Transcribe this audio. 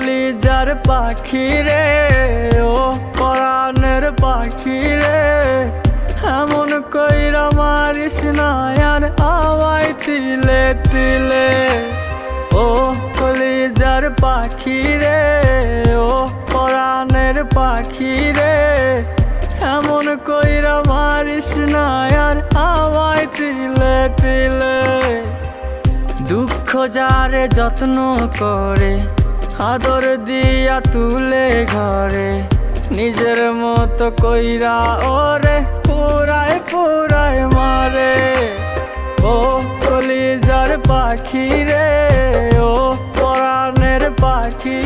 কলিজার পাখি রে, ও পরাণের পাখি রে, এমন কইরা মারিস না আর আমায় তিলে তিলে। ও কলিজার পাখি রে, ও পরাণের পাখি রে, এমন কইরা মারিস না আর আমায় তিলে তিলে। দুঃখ যারে যত্ন করে, আদর দিয়া তুলে ঘরে, নিজের মতো কইরা ওরে পুরায় পুরায় মারে। ও কলিজার পাখি রে, ও পরাণের পাখি